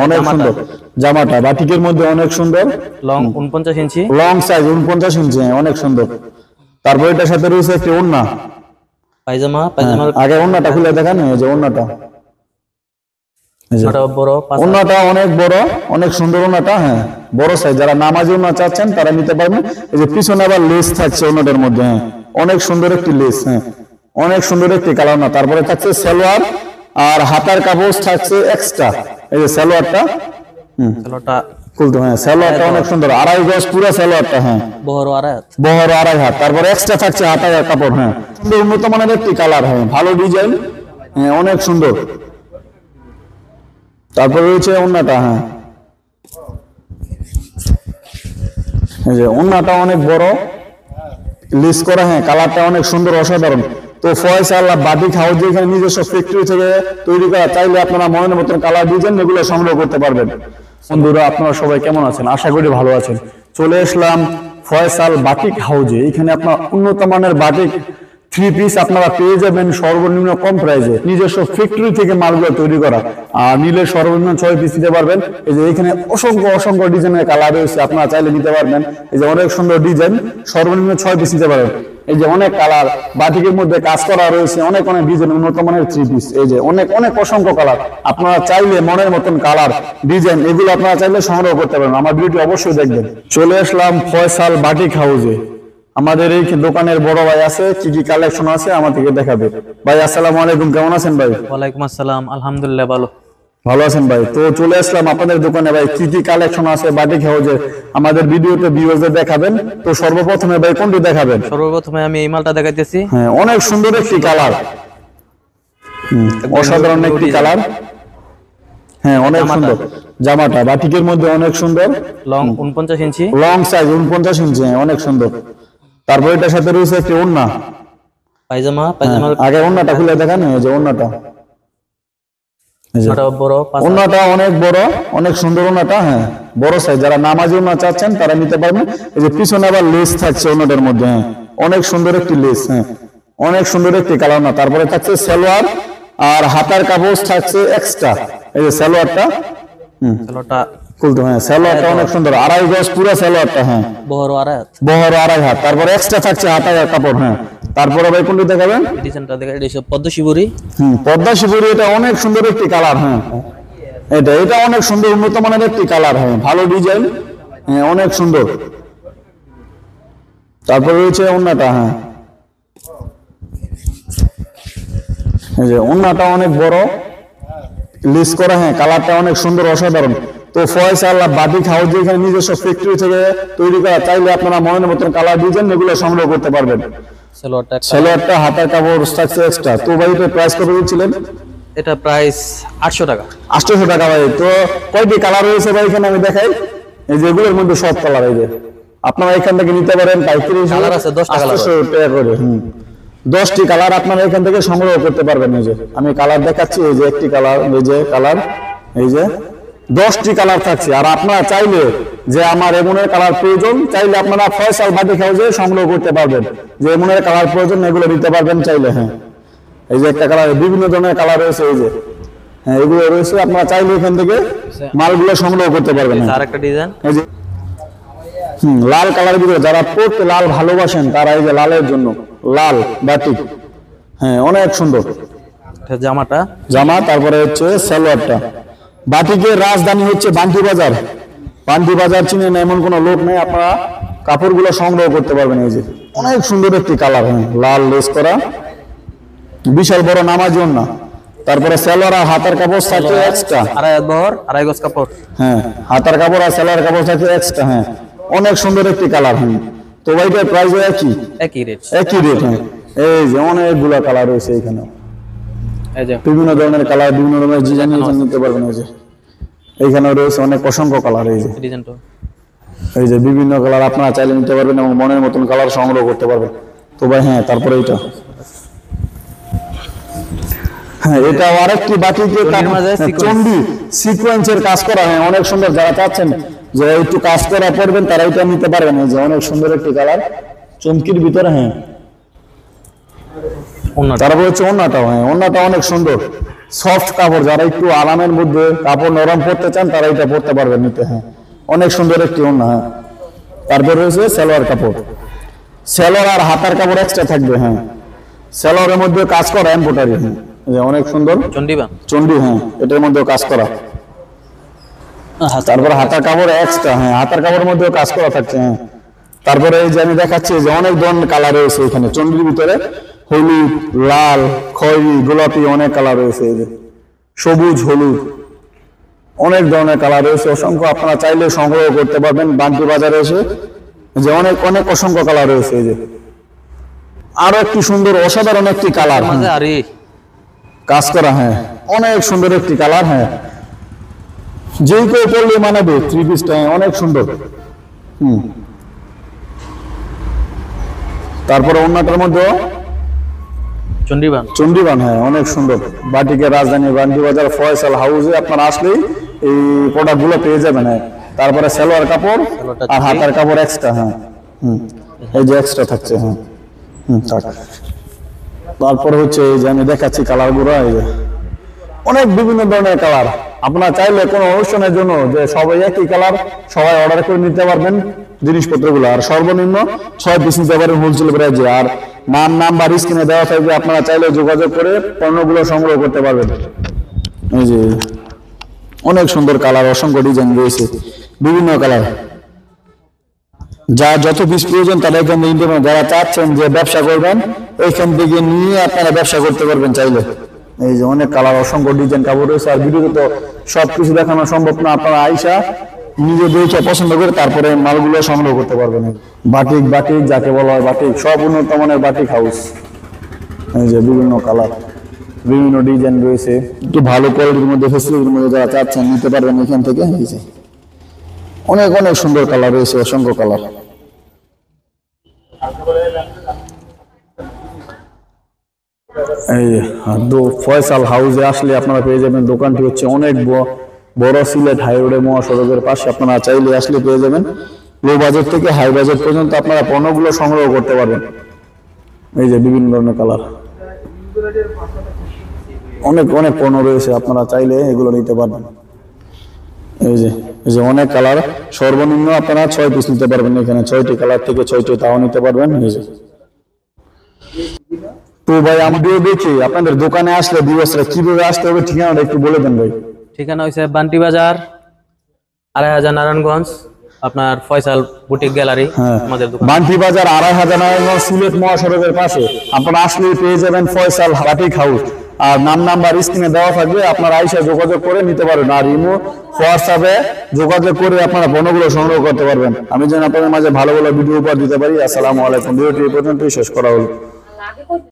অনেক সুন্দর জামাটা বাটিকের মধ্যে অনেক সুন্দর লং 49 ইঞ্চি, লং সাইজ 49 ইঞ্চি, অনেক সুন্দর। তারপর এটার সাথে রয়েছে একটি ওড়না পায়জামা আগে ওড়নাটা খুলে দেখান, এই যে ওড়নাটা, বড়, ওড়নাটা অনেক বড়, অনেক সুন্দর ওড়নাটা, হ্যাঁ বড় সাইজ। যারা নামাজি ওড়না চাচ্ছেন তারা নিতে পারবেন। এই যে পিছনে আবার লেস থাকছে ওড়নাটার মধ্যে, হ্যাঁ অনেক সুন্দর একটি লেস, হ্যাঁ অনেক সুন্দর একটি কালার না। তারপরে থাকছে সালোয়ার আর হাতার কাপড় থাকছে এক্সট্রা। এই যে সালোয়ারটা খুলতে, হ্যাঁ সালোয়ারটা অনেক সুন্দর, 2.5 গজ পুরো সালোয়ারটা, হ্যাঁ বহর 2.5 হাত। তারপরে এক্সট্রা থাকছে হাতার কাপড়, হ্যাঁ সুন্দর উন্নত মানের একটি কালার, হ্যাঁ ভালো ডিজাইন, হ্যাঁ অনেক সুন্দর। তারপর রয়েছে ওড়নাটা, হ্যাঁ এই যে ওড়নাটা অনেক বড় লিস করা, হ্যাঁ কালারটা অনেক সুন্দর অসাধারণ। তো ফয়সাল বাটিক হাউস এখানে নিজস্ব ফ্যাক্টরি থেকে তৈরি করা, চাইলে আপনারা মনের মতন কালার ডিজাইন এগুলো সংগ্রহ করতে পারবেন। বন্ধুরা আপনারা সবাই কেমন আছেন? আশা করি ভালো আছেন। চলে আসলাম ফয়সাল বাটিক হাউজে। এখানে আপনার উন্নত মানের বাটিক 3 পিস আপনারা পেয়ে যাবেন সর্বনিম্ন কম প্রাইসে, নিজস্ব ফ্যাক্টরি থেকে মালগুলো তৈরি করা। আর নিলে সর্বনিম্ন 6 পিস নিতে পারবেন। এই যে এখানে অসংখ্য ডিজাইনের কালার রয়েছে, আপনারা চাইলে নিতে পারবেন। এই যে অনেক সুন্দর ডিজাইন, সর্বনিম্ন 6 পিস নিতে পারবেন। এই যে অনেক কালার বাটিকের মধ্যে কাজ করা রয়েছে, অনেক ডিজাইন, উন্নত মানের 3 পিস। এই যে অনেক অসংখ্য কালার, আপনারা চাইলে মনের মতন কালার ডিজাইন এগুলো আপনারা চাইলে সংগ্রহ করতে পারবেন। আমার ভিডিওটি অবশ্যই দেখবেন। চলে আসলাম ফয়সাল বাটিক হাউসে। আমাদের এই দোকানের বড় ভাই আছে, কি কি কালেকশন আছে আমাদেরকে দেখাবে। ভাই আসসালামু আলাইকুম, কেমন আছেন ভাই? ওয়ালাইকুম আসসালাম, আলহামদুলিল্লাহ ভালো আছেন ভাই? তো চলে আসলাম আপনাদের দোকানে ভাই, কি কি কালেকশন আছে বাটিক হাউসে আমাদের ভিডিওতে ভিউয়ারদের দেখাবেন। তো সর্বপ্রথমে ভাই কোনটি দেখাবেন? সর্বপ্রথমে আমি এই মালটা দেখাইতেছি। হ্যাঁ অনেক সুন্দর একটি কালার, অসাধারণ একটি কালার, হ্যাঁ অনেক সুন্দর জামাটা বাটিকের মধ্যে অনেক সুন্দর, লং 49 ইঞ্চি, লং সাইজ 49 ইঞ্চি, অনেক সুন্দর। তারপর এটার সাথে রয়েছে একটি ওড়না পায়জামা আগে ওড়নাটা খুলে দেখান, এই যে ওড়নাটা, ওড়নাটা অনেক বড়, অনেক সুন্দর ওড়নাটা, হ্যাঁ বড় সাইজ। যারা নামাজি ওড়না চাচ্ছেন তারা নিতে পারবেন। এই যে পিছনে আবার লেস থাকছে ওড়নাটার মধ্যে, হ্যাঁ অনেক সুন্দর একটি লেস, হ্যাঁ অনেক সুন্দর একটি কালার না। তারপরে থাকছে সালোয়ার আর হাতার কাপড় থাকছে এক্সট্রা। এই যে সালোয়ারটা খুলতে, হ্যাঁ সালোয়ারটা অনেক সুন্দর, 2.5 গজ পুরো সালোয়ারটা, হ্যাঁ বহর 2.5 হাত। তারপরে এক্সট্রা থাকছে হাতার কাপড়, হ্যাঁ। তারপরে ভাই কোনটি দেখাবেন? ডিজাইনটা দেখাই, এটা পদ্মা শিবুরি, পদ্মা শিবুরি, এটা অনেক সুন্দর একটি কালার, হ্যাঁ এটা অনেক সুন্দর উন্নত মানের একটি কালার, হ্যাঁ ভালো ডিজাইন, হ্যাঁ অনেক সুন্দর। তারপর রয়েছে ওড়নাটা, হ্যাঁ এই যে ওড়নাটা অনেক বড় লিস করা, হ্যাঁ কালারটা অনেক সুন্দর অসাধারণ। তো ফয়সাল বাটিক হাউস এখানে নিজস্ব ফ্যাক্টরি থেকে তৈরি করা, চাইলে আপনারা মনের মতন কালার ডিজাইন এগুলো সংগ্রহ করতে পারবেন। সালোয়ারটা হাতার কাপড় থাকছে এক্সট্রা। তো ভাই এটা প্রাইস কত দিচ্ছিলেন? এটা প্রাইস 800 টাকা। 800 টাকা ভাই। তো কয়টি কালার রয়েছে ভাই এখানে আমি দেখাই। এই যে এগুলোর মধ্যে সব কালার, এই যে আপনারা এখান থেকে নিতে পারেন পাইকারি কালার আছে 10টা কালার, 800 টাকা করে। 10টি কালার আপনারা এখান থেকে সংগ্রহ করতে পারবেন। এই যে আমি কালার দেখাচ্ছি, এই যে একটি কালার, এই যে কালার, এই যে 10টি কালার থাকছে। আর আপনারা চাইলে যে আমার এমনের কালার প্রয়োজন, চাইলে আপনারা ফয়সাল বাটিক হাউসে সংগ্রহ করতে পারবেন। যে এমনের কালার প্রয়োজন এগুলো নিতে পারবেন চাইলে, হ্যাঁ এই যে একটা কালার, বিভিন্ন ধরনের কালার রয়েছে, এই যে হ্যাঁ এগুলো রয়েছে, আপনারা চাইলে এখান থেকে মালগুলো সংগ্রহ করতে পারবেন। আর একটা ডিজাইন, এই যে লাল কালারের ভিতরে, যারা পড়তে লাল ভালোবাসেন তারা এই যে লালের জন্য লাল বাটিক, হ্যাঁ অনেক সুন্দর জামা। তারপরে হচ্ছে সালোয়ারটা। বাটিকের রাজধানী হচ্ছে বান্টি বাজার। বান্টি বাজার চিনেন এমন কোনো লোক নেই, আপনারা কাপড়গুলো সংগ্রহ করতে পারবেন। এই যে অনেক সুন্দর একটি কালার, হ্যাঁ লাল লেস করা, বিশাল বড় নামাজি ওড়না। তারপরে সালোয়ার আর হাতার কাপড় থাকে এক্সট্রা, 2.5 গজ কাপড়, হ্যাঁ হাতার কাপড় আর সালোয়ার কাপড় থাকে এক্সট্রা, হ্যাঁ অনেক সুন্দর একটি কালার। তো ভাইটার প্রাইস একই রেট, হ্যাঁ এই যে অনেকগুলো কালার রয়েছে এখানে, বিভিন্ন ধরনের কালার, বিভিন্ন ধরনের ডিজাইন নিতে পারবেন। এই যে এইখানে রয়েছে অনেক অসংখ্য কালার, এই যে এই যে বিভিন্ন কালার আপনারা চাইলে নিতে পারবেন এবং মনের মতন কালার সংগ্রহ করতে পারবেন। তো ভাই হ্যাঁ তারপরে এইটা, হ্যাঁ এটা আরেকটি বাটিকে চন্ডি সিকোয়েন্সের কাজ করা, হ্যাঁ অনেক সুন্দর। যারা চাচ্ছেন যে একটু কাজ করা পড়বেন তারা এটা নিতে পারবেন। এই যে অনেক সুন্দর একটি কালার চমকির ভিতরে, হ্যাঁ তারপর হচ্ছে ওড়নাটাও, হ্যাঁ ওড়নাটা অনেক সুন্দর, সফট কাপড়, যারা একটু আরামের মধ্যে কাপড় নরম পরতে চান তারা এটা পরতে পারবেন নিতে। হ্যাঁ, অনেক সুন্দর একটি ওড়না। হ্যাঁ, তারপর রয়েছে সালোয়ার কাপড়, সালোয়ার আর হাতার কাপড় এক্সট্রা থাকবে। হ্যাঁ, সালোয়ারের মধ্যে কাজ করা এমব্রয়ডারি। হ্যাঁ, অনেক সুন্দর চন্ডিবান। চন্ডি। হ্যাঁ, এটার মধ্যেও কাজ করা। তারপরে হাতার কাপড় এক্সট্রা। হ্যাঁ, হাতার কাপড়ের মধ্যেও কাজ করা থাকছে। হ্যাঁ, তারপরে এই যে আমি দেখাচ্ছি যে অনেক ধরনের কালার রয়েছে এখানে চন্ডির ভিতরে, হলুদ, লাল, খয়েরি, গোলাপি, অনেক কালার রয়েছে। এই যে সবুজ, হলুদ, অনেক ধরনের কালার রয়েছে অসংখ্য। আপনারা চাইলে সংগ্রহ করতে পারবেন বান্টি বাজারে এসে, যে অনেক অনেক অসংখ্য কালার রয়েছে। এই যে আরো একটি সুন্দর অসাধারণ একটি কালার মাঝে আরি কাজ করা। হ্যাঁ, অনেক সুন্দর একটি কালার। হ্যাঁ, যেই কেউ পড়লে মানাবে, থ্রি পিসটা অনেক সুন্দর। তারপরে ওড়নাটার মধ্যে চন্ডিবান। চন্ডিবান। হ্যাঁ, অনেক সুন্দর। বাটিকের রাজধানী বান্টি বাজার ফয়সাল হাউসে আপনারা আসলেই এই প্রোডাক্ট গুলো পেয়ে যাবেন। হ্যাঁ, তারপরে সালোয়ার কাপড় আর হাতার কাপড় এক্সট্রা। হ্যাঁ, এই যে এক্সট্রা থাকছে। হ্যাঁ, থাক। তারপরে হচ্ছে এই যে আমি দেখাচ্ছি কালার গুলো, এই যে অনেক বিভিন্ন ধরনের কালার। আপনারা চাইলে কোনো অনুষ্ঠানের জন্য যে সবাই একই কালার সবাই অর্ডার করে নিতে পারবেন জিনিসপত্রগুলো। আর সর্বনিম্ন 6 পিস নিতে পারেন হোলসেল প্রাইসে। আর নাম্বার স্ক্রিনে দেওয়া থাকবে, আপনারা চাইলে যোগাযোগ করে পণ্যগুলো সংগ্রহ করতে পারবেন। এই যে অনেক সুন্দর কালার, অসংখ্য ডিজাইন রয়েছে, বিভিন্ন কালার। যা যত পিস প্রয়োজন তারা এখান থেকে নিতে পারেন। যারা চাচ্ছেন যে ব্যবসা করবেন এইখান থেকে নিয়ে আপনারা ব্যবসা করতে পারবেন চাইলে। এই যে অনেক কালার, অসংখ্য ডিজাইন কাপড় রয়েছে। আর ভিডিওতে তো সবকিছু দেখানো সম্ভব না, আপনারা আইসা নিজে দেখে পছন্দ করে তারপরে মালগুলো সংগ্রহ করতে পারবেন। বাটিক, বাটিক যাকে বলা হয় বাটিক, সব উন্নত মানের বাটিক হাউস। এই যে বিভিন্ন কালার, বিভিন্ন ডিজাইন রয়েছে, একটু ভালো কোয়ালিটির মধ্যে ফেসিলিটির মধ্যে যারা চাচ্ছেন নিতে পারবেন এখান থেকে। এই যে অনেক অনেক সুন্দর কালার রয়েছে, অসংখ্য কালার। এই ফয়সাল হাউসে আসলে আপনারা পেয়ে যাবেন। দোকানটি হচ্ছে অনেক বড়, সিলেট হাই রোডে মহাসড়কের পাশে। আপনারা চাইলে আসলে পেয়ে যাবেন। লো বাজেট থেকে হাই বাজেট পর্যন্ত আপনারা পণ্যগুলো সংগ্রহ করতে পারবেন। এই যে বিভিন্ন ধরনের কালার, অনেক অনেক পণ্য রয়েছে, আপনারা চাইলে এগুলো নিতে পারবেন। এই যে অনেক কালার, সর্বনিম্ন আপনারা 6 পিস নিতে পারবেন এখানে। 6টি কালার থেকে 6টি তাও নিতে পারবেন। এই যে তো ভাই আমি দেখি আপনাদের দোকানে আসলে দিবসরা কিভাবে আসতে হবে, ঠিকানাটা একটু বলে দেন ভাই। ঠিকানা হচ্ছে বান্টি বাজার, 2500 নারায়ণগঞ্জ, আপনার ফয়সাল বুটিক গ্যালারি আমাদের দোকান। বান্টি বাজার 2500 নারায়ণগঞ্জ, সিলেট মহাসড়কের পাশে। আপনারা আসলে পেয়ে যাবেন ফয়সাল বাটিক হাউস। আর নাম্বার স্ক্রিনে দেওয়া থাকবে, আপনারা আইসা যোগাযোগ করে নিতে পারবেন। আর ইমো, হোয়াটসঅ্যাপে যোগাযোগ করে আপনারা পণ্যগুলো সংগ্রহ করতে পারবেন। আমি যেন আপনাদের মাঝে ভালো ভালো ভিডিও উপহার দিতে পারি। আসসালামু আলাইকুম। ভিডিওটি এই পর্যন্তই শেষ করা হলো।